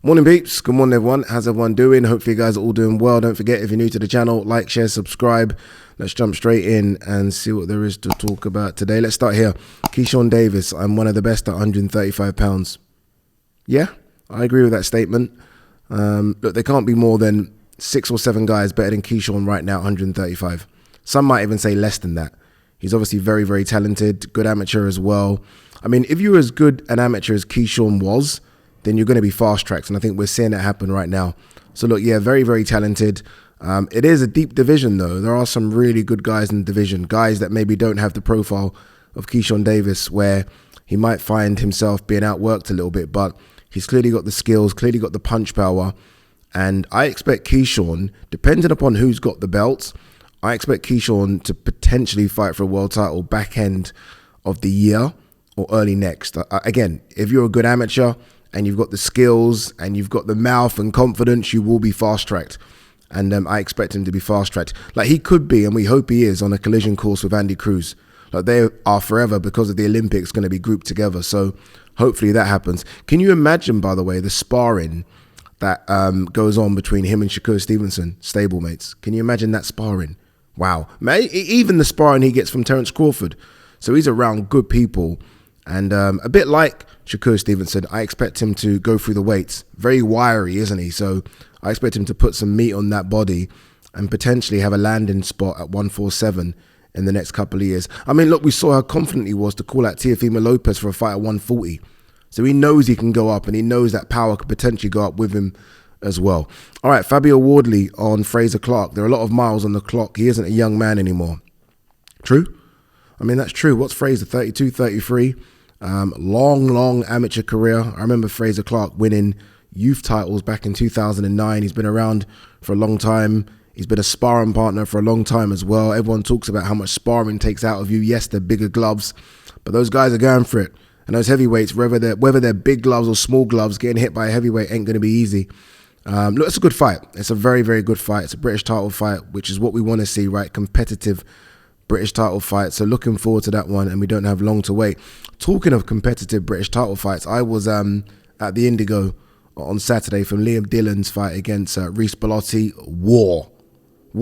Morning peeps, good morning everyone, how's everyone doing? Hopefully you guys are all doing well. Don't forget, if you're new to the channel, like, share, subscribe. Let's jump straight in and see what there is to talk about today. Let's start here. Keyshawn Davis, I'm one of the best at 135 pounds. Yeah, I agree with that statement. Look, there can't be more than 6 or 7 guys better than Keyshawn right now, 135. Some might even say less than that. He's obviously very, very talented, good amateur as well. I mean, if you were as good an amateur as Keyshawn was, then you're going to be fast-tracked, and I think we're seeing that happen right now. So look, yeah, very, very talented. It is a deep division, though. There are some really good guys in the division, guys that maybe don't have the profile of Keyshawn Davis, where he might find himself being outworked a little bit, but he's clearly got the skills, clearly got the punch power, and I expect Keyshawn, depending upon who's got the belts, I expect Keyshawn to potentially fight for a world title back end of the year or early next. Again, if you're a good amateur and you've got the skills and you've got the mouth and confidence, you will be fast-tracked. And I expect him to be fast-tracked. Like he could be, and we hope he is, on a collision course with Andy Cruz. Like they are forever, because of the Olympics, going to be grouped together. So hopefully that happens. Can you imagine, by the way, the sparring that goes on between him and Shakur Stevenson, stablemates? Can you imagine that sparring? Wow. Even the sparring he gets from Terence Crawford. So he's around good people. And a bit like Shakur Stevenson, I expect him to go through the weights. Very wiry, isn't he? So I expect him to put some meat on that body and potentially have a landing spot at 147 in the next couple of years. I mean, look, we saw how confident he was to call out Teofimo Lopez for a fight at 140. So he knows he can go up, and he knows that power could potentially go up with him as well. All right, Fabio Wardley on Fraser Clark. There are a lot of miles on the clock. He isn't a young man anymore. True? I mean, that's true. What's Fraser, 32, 33? Long amateur career. I remember Fraser Clark winning youth titles back in 2009. He's been around for a long time. He's been a sparring partner for a long time as well. Everyone talks about how much sparring takes out of you. Yes, they're bigger gloves, but those guys are going for it. And those heavyweights, whether they're big gloves or small gloves, getting hit by a heavyweight ain't going to be easy. Look, it's a good fight. It's a very, very good fight. It's a British title fight, which is what we want to see, right? Competitive British title fight. So looking forward to that one, and we don't have long to wait. Talking of competitive British title fights, I was at the Indigo on Saturday from Liam Dillon's fight against Reece Buatsi. War.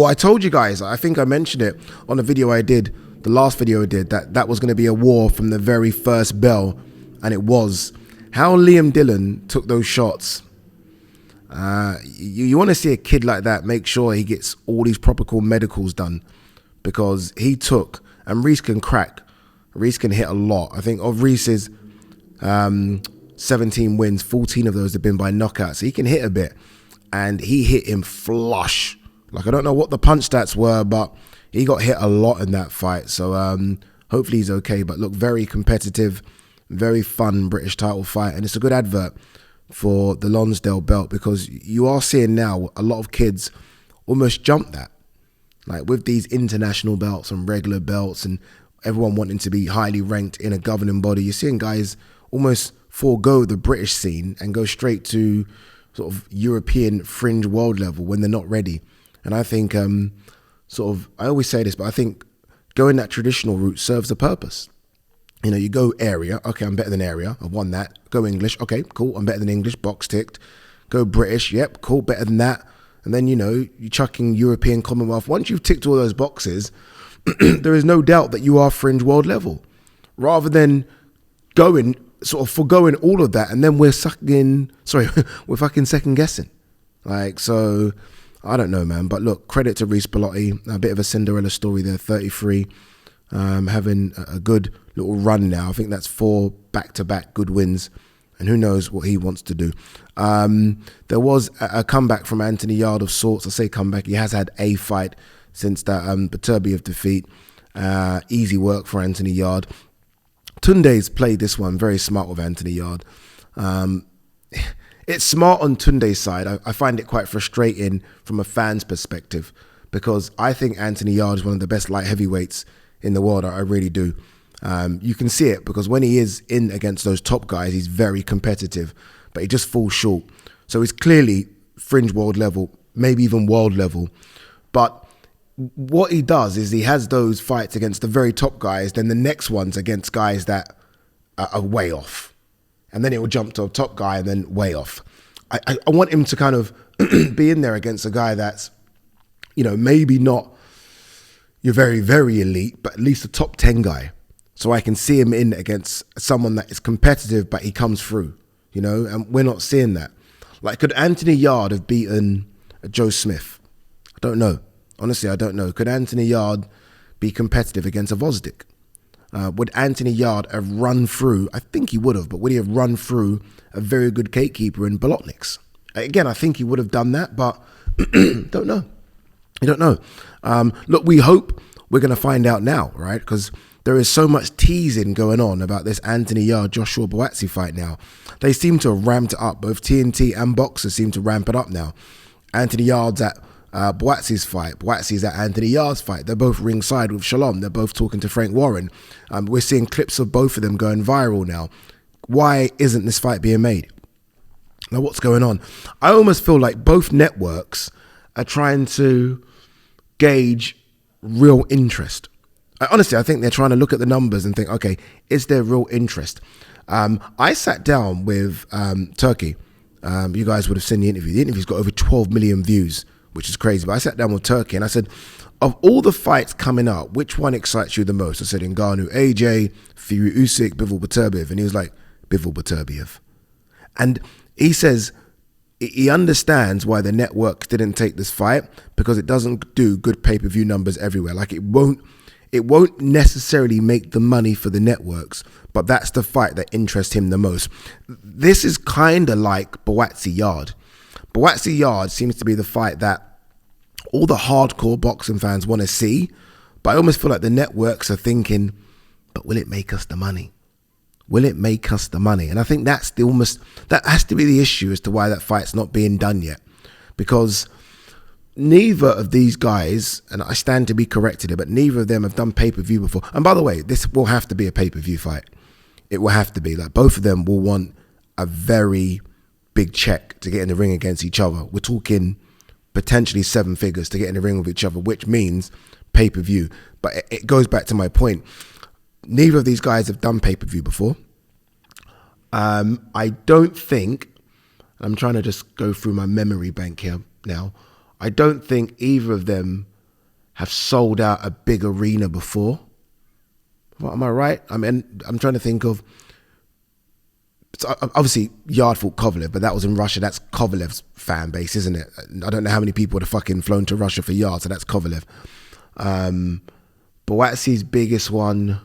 I told you guys, I think I mentioned it on a video I did, the last video I did, that was going to be a war from the very first bell, and it was. How Liam Dillon took those shots. You want to see a kid like that make sure he gets all these proper medicals done, because he took, and Reece can crack. Reece can hit a lot. I think of Reece's 17 wins, 14 of those have been by knockout. So he can hit a bit, and he hit him flush. Like, I don't know what the punch stats were, but he got hit a lot in that fight. So hopefully he's okay. But look, very competitive, very fun British title fight. And it's a good advert for the Lonsdale belt, because you are seeing now a lot of kids almost jump that. Like with these international belts and regular belts and everyone wanting to be highly ranked in a governing body, you're seeing guys almost forego the British scene and go straight to sort of European fringe world level when they're not ready. And I think I always say this, but I think going that traditional route serves a purpose. You know, you go area, okay, I'm better than area, I've won that. Go English, okay, cool, I'm better than English, box ticked. Go British, yep, cool, better than that. And then, you know, you're chucking European Commonwealth. Once you've ticked all those boxes, there is no doubt that you are fringe world level. Rather than going, sort of foregoing all of that, and then we're fucking second guessing. Like, so, I don't know, man. But look, credit to Reece Buatsi, a bit of a Cinderella story there, 33, having a good little run now. I think that's 4 back-to-back good wins. And who knows what he wants to do. There was a comeback from Anthony Yarde of sorts. I say comeback. He has had a fight since that Beterbiev defeat. Easy work for Anthony Yarde. Tunde's played this one very smart with Anthony Yarde. It's smart on Tunde's side. I find it quite frustrating from a fan's perspective, because I think Anthony Yarde is one of the best light heavyweights in the world. I really do. You can see it, because when he is in against those top guys, he's very competitive, but he just falls short. So he's clearly fringe world level, maybe even world level. But what he does is he has those fights against the very top guys, then the next one's against guys that are way off. And then it will jump to a top guy and then way off. I want him to kind of be in there against a guy that's, maybe not your very, very elite, but at least a top 10 guy. So I can see him in against someone that is competitive, but he comes through, and we're not seeing that. Like, could Anthony Yarde have beaten Joe Smith? I don't know. Honestly, I don't know. Could Anthony Yarde be competitive against a Vosdick? Would Anthony Yarde have run through, I think he would have, but would he have run through a very good gatekeeper in Bolotniks? Again, I think he would have done that, but don't know. You don't know. Look, we hope we're going to find out now, right? Because there is so much teasing going on about this Anthony Yarde Joshua Buatsi fight now. They seem to have ramped it up. Both TNT and boxers seem to ramp it up now. Anthony Yarde's at Buatsi's fight. Buatsi's at Anthony Yarde's fight. They're both ringside with Shalom. They're both talking to Frank Warren. We're seeing clips of both of them going viral now. Why isn't this fight being made? Now, what's going on? I almost feel like both networks are trying to gauge real interest. Honestly, I think they're trying to look at the numbers and think, okay, is there real interest? I sat down with Turkey. You guys would have seen the interview. The interview's got over 12 million views, which is crazy. But I sat down with Turkey and I said, of all the fights coming up, which one excites you the most? I said, Ngannou, AJ, Fury, Usyk, Bivol Beterbiev. And he was like, Bivol Beterbiev. And he says he understands why the network didn't take this fight, because it doesn't do good pay-per-view numbers everywhere. Like, it won't necessarily make the money for the networks, but that's the fight that interests him the most. This is kind of like Buatsi Yarde. Buatsi Yarde seems to be the fight that all the hardcore boxing fans want to see, but I almost feel like the networks are thinking, but will it make us the money? Will it make us the money? And I think that has to be the issue as to why that fight's not being done yet, because neither of these guys, and I stand to be corrected here, but neither of them have done pay-per-view before. And by the way, this will have to be a pay-per-view fight. It will have to be. Like, both of them will want a very big check to get in the ring against each other. We're talking potentially 7 figures to get in the ring with each other, which means pay-per-view. But it goes back to my point. Neither of these guys have done pay-per-view before. I don't think, I'm trying to just go through my memory bank here now, I don't think either of them have sold out a big arena before. Am I right? I mean, I'm trying to think of, obviously Yarde fought Kovalev, but that was in Russia. That's Kovalev's fan base, isn't it? I don't know how many people would have fucking flown to Russia for Yarde, so that's Kovalev. Buatsi's biggest one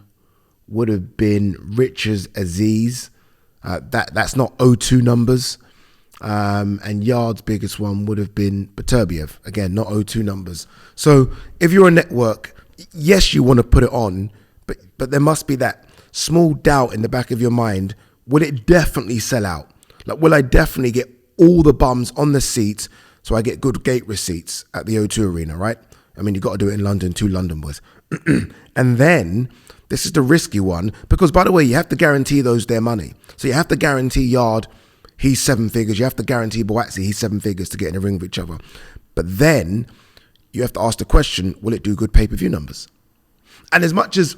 would have been Richards Aziz. That's not O2 numbers. And Yarde's biggest one would have been Beterbiev. Again, not O2 numbers. So if you're a network, yes, you want to put it on, but there must be that small doubt in the back of your mind. Will it definitely sell out? Like, will I definitely get all the bums on the seats so I get good gate receipts at the O2 arena, right? I mean, you got to do it in London, 2 London boys. And then this is the risky one, because, by the way, you have to guarantee those their money. So you have to guarantee Yarde, he's 7 figures. You have to guarantee Buatsi, he's 7 figures to get in the ring with each other. But then you have to ask the question, will it do good pay-per-view numbers? And as much as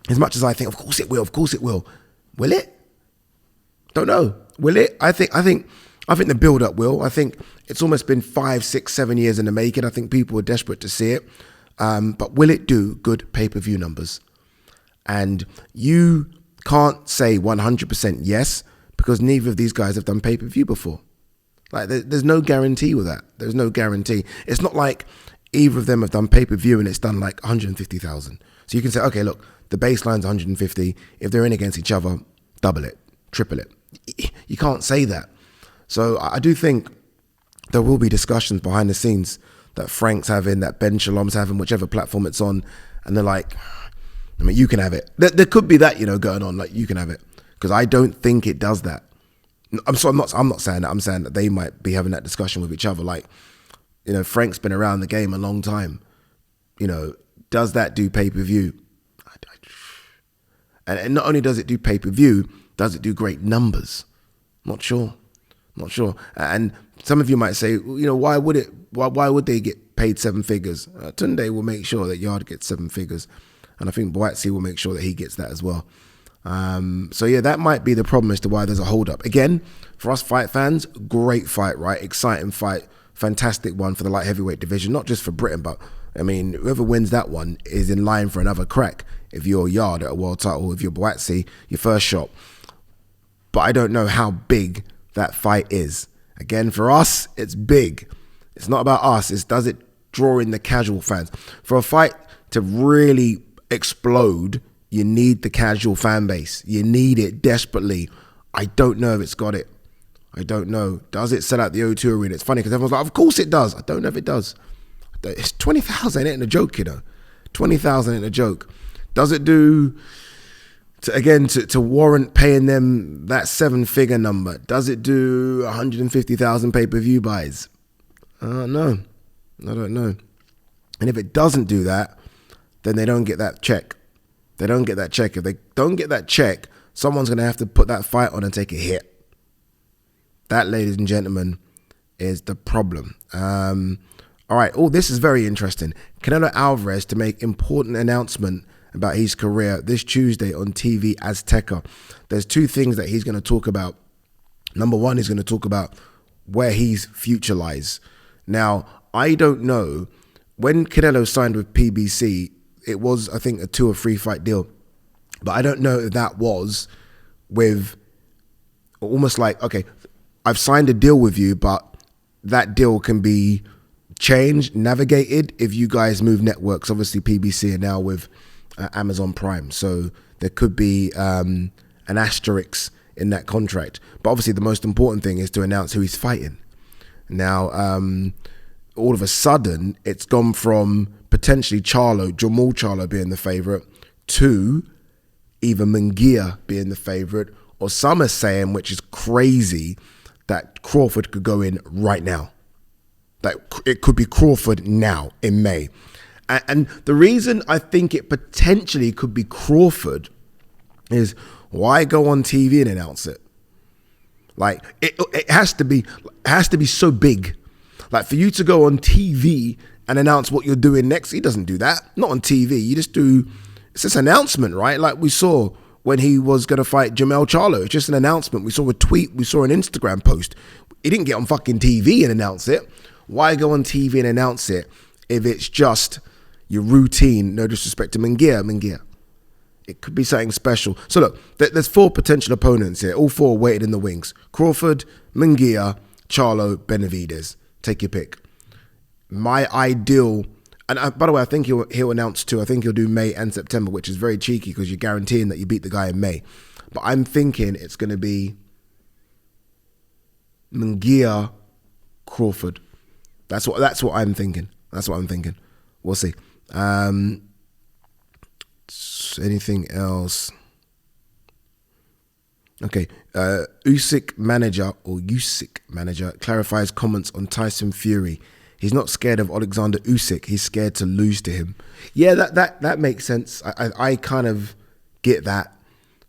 I think, of course it will. Will it? Don't know. Will it? I think the build-up will. I think it's almost been 5, 6, 7 years in the making. I think people are desperate to see it. But will it do good pay-per-view numbers? And you can't say 100% yes, because neither of these guys have done pay-per-view before. Like, there's no guarantee with that. There's no guarantee. It's not like either of them have done pay-per-view and it's done like 150,000. So you can say, okay, look, the baseline's 150. If they're in against each other, double it, triple it. You can't say that. So I do think there will be discussions behind the scenes that Frank's having, that Ben Shalom's having, whichever platform it's on, and they're like, I mean, you can have it. There could be that, going on, like, you can have it. Because I don't think it does that. I'm not saying that. I'm saying that they might be having that discussion with each other. Like, Frank's been around the game a long time. Does that do pay-per-view? And not only does it do pay-per-view, does it do great numbers? Not sure. And some of you might say, why would they get paid 7 figures? Tunde will make sure that Yarde gets 7 figures. And I think Buatsi will make sure that he gets that as well. So yeah, that might be the problem as to why there's a hold up. Again, for us fight fans, great fight, right? Exciting fight, fantastic one for the light heavyweight division, not just for Britain, but I mean, whoever wins that one is in line for another crack. If you're Yarde at a world title, if you're Buatsi, your first shot. But I don't know how big that fight is. Again, for us, it's big. It's not about us. It's does it draw in the casual fans. For a fight to really explode, you need the casual fan base. You need it desperately. I don't know if it's got it. I don't know. Does it sell out the O2 Arena? It's funny because everyone's like, of course it does. I don't know if it does. It's 20,000 ain't a joke, 20,000 ain't a joke. Does it do, to warrant paying them that 7-figure number? Does it do 150,000 pay-per-view buys? No, I don't know. And if it doesn't do that, then they don't get that check. They don't get that check. If they don't get that check, someone's going to have to put that fight on and take a hit. That, ladies and gentlemen, is the problem. All right. Oh, this is very interesting. Canelo Alvarez to make important announcement about his career this Tuesday on TV Azteca. There's two things that he's going to talk about. Number one, he's going to talk about where his future lies. Now, I don't know. When Canelo signed with PBC, it was, I think, a 2 or 3 fight deal. But I don't know if that was with almost like, okay, I've signed a deal with you, but that deal can be changed, navigated if you guys move networks. Obviously, PBC are now with Amazon Prime. So there could be an asterisk in that contract. But obviously, the most important thing is to announce who he's fighting. Now, all of a sudden, it's gone from potentially Jamal Charlo being the favorite to either Munguia being the favorite, or some are saying, which is crazy, that Crawford could go in right now. That it could be Crawford now in May. And the reason I think it potentially could be Crawford is, why go on TV and announce it? Like, it has to be so big. Like, for you to go on TV and announce what you're doing next, he doesn't do that. Not on TV. You just do, it's just an announcement, right? Like we saw when he was going to fight Jamal Charlo. It's just an announcement. We saw a tweet. We saw an Instagram post. He didn't get on fucking TV and announce it. Why go on TV and announce it if it's just your routine? No disrespect to Munguia. It could be something special. So look, there's 4 potential opponents here. All 4 waited in the wings. Crawford, Munguia, Charlo, Benavidez. Take your pick. My ideal, and by the way, I think he'll announce 2. I think he'll do May and September, which is very cheeky because you're guaranteeing that you beat the guy in May. But I'm thinking it's going to be Munguia, Crawford. That's what I'm thinking. We'll see. Anything else? Okay. Usyk manager clarifies comments on Tyson Fury. He's not scared of Alexander Usyk. He's scared to lose to him. Yeah, that makes sense. I kind of get that.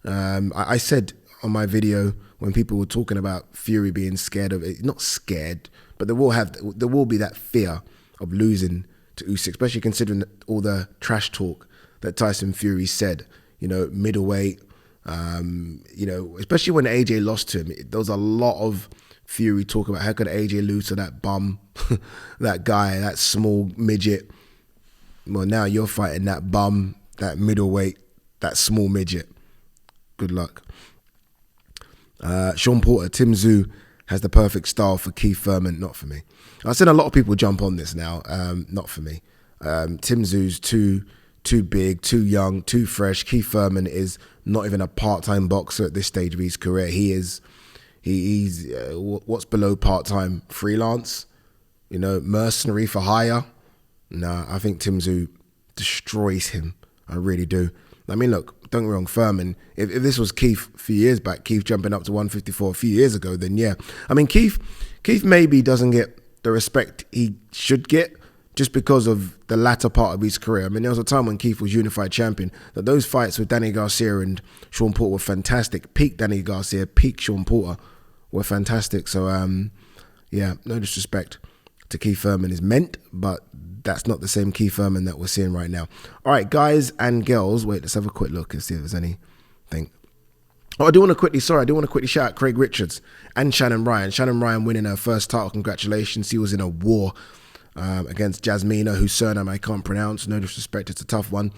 I said on my video when people were talking about Fury being scared of it, not scared, but there will be that fear of losing to Usyk, especially considering all the trash talk that Tyson Fury said. Middleweight. Especially when AJ lost to him, there was a lot of Fury talk about how could AJ lose to that bum, that guy, that small midget. Well, now you're fighting that bum, that middleweight, that small midget. Good luck. Sean Porter, Tim Tszyu has the perfect style for Keith Thurman. Not for me. I've seen a lot of people jump on this now. Not for me. Tim Tszyu's too big, too young, too fresh. Keith Thurman is not even a part-time boxer at this stage of his career. He's what's below part-time? Freelance, mercenary for hire. Nah, I think Tim Tszyu destroys him. I really do. I mean, look, don't get me wrong, Thurman, if this was Keith a few years back, Keith jumping up to 154 a few years ago, then yeah. I mean, Keith maybe doesn't get the respect he should get just because of the latter part of his career. I mean, there was a time when Keith was unified champion, that those fights with Danny Garcia and Sean Porter were fantastic. Peak Danny Garcia, peak Sean Porter were fantastic. So, yeah, no disrespect to Keith Thurman is meant, but that's not the same Keith Thurman that we're seeing right now. All right, guys and girls, wait, let's have a quick look and see if there's anything. Oh, I do want to quickly shout out Craig Richards and Shannon Ryan. Shannon Ryan winning her first title. Congratulations. He was in a war against Jasmina, whose surname I can't pronounce. No disrespect, it's a tough one.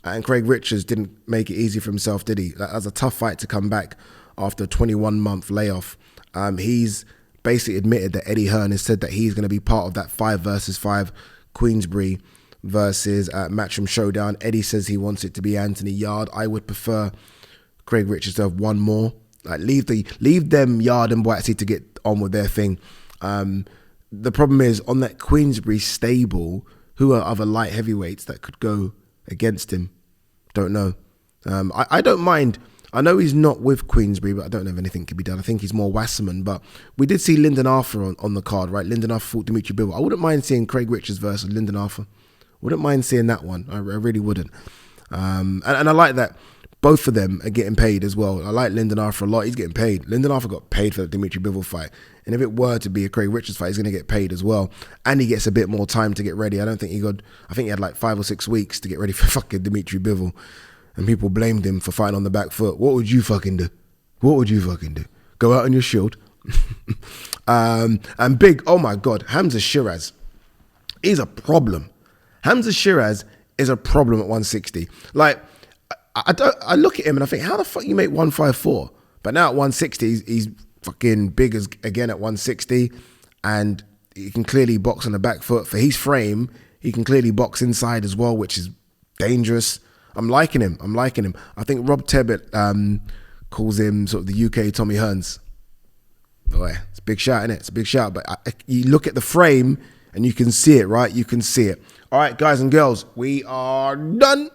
And Craig Richards didn't make it easy for himself, did he? That was a tough fight to come back after a 21-month layoff. He's basically admitted that Eddie Hearn has said that he's going to be part of that 5 versus 5 Queensberry versus Matchroom Showdown. Eddie says he wants it to be Anthony Yarde. I would prefer Craig Richards to have one more. Like leave them Yarde and Buatsi to get on with their thing. The problem is on that Queensberry stable, who are other light heavyweights that could go against him? Don't know. I don't mind. I know he's not with Queensberry, but I don't know if anything can be done. I think he's more Wasserman, but we did see Lyndon Arthur on the card, right? Lyndon Arthur fought Dimitri Bivol. I wouldn't mind seeing Craig Richards versus Lyndon Arthur. Wouldn't mind seeing that one. I really wouldn't. And I like that both of them are getting paid as well. I like Lyndon Arthur a lot. He's getting paid. Lyndon Arthur got paid for the Dimitri Bivol fight. And if it were to be a Craig Richards fight, he's going to get paid as well. And he gets a bit more time to get ready. I think he had like 5 or 6 weeks to get ready for fucking Dimitri Bivol. And people blamed him for fighting on the back foot. What would you fucking do? What would you fucking do? Go out on your shield. And big, oh my God, Hamza Shiraz is a problem. Hamza Shiraz is a problem at 160. Like, I look at him and I think, how the fuck you make 154? But now at 160, he's fucking big as again at 160, and he can clearly box on the back foot. For his frame, he can clearly box inside as well, which is dangerous. I'm liking him. I think Rob Tebbett calls him sort of the UK Tommy Hearns. Boy, it's a big shout, isn't it? It's a big shout. But you look at the frame and you can see it, right? You can see it. All right, guys and girls, we are done.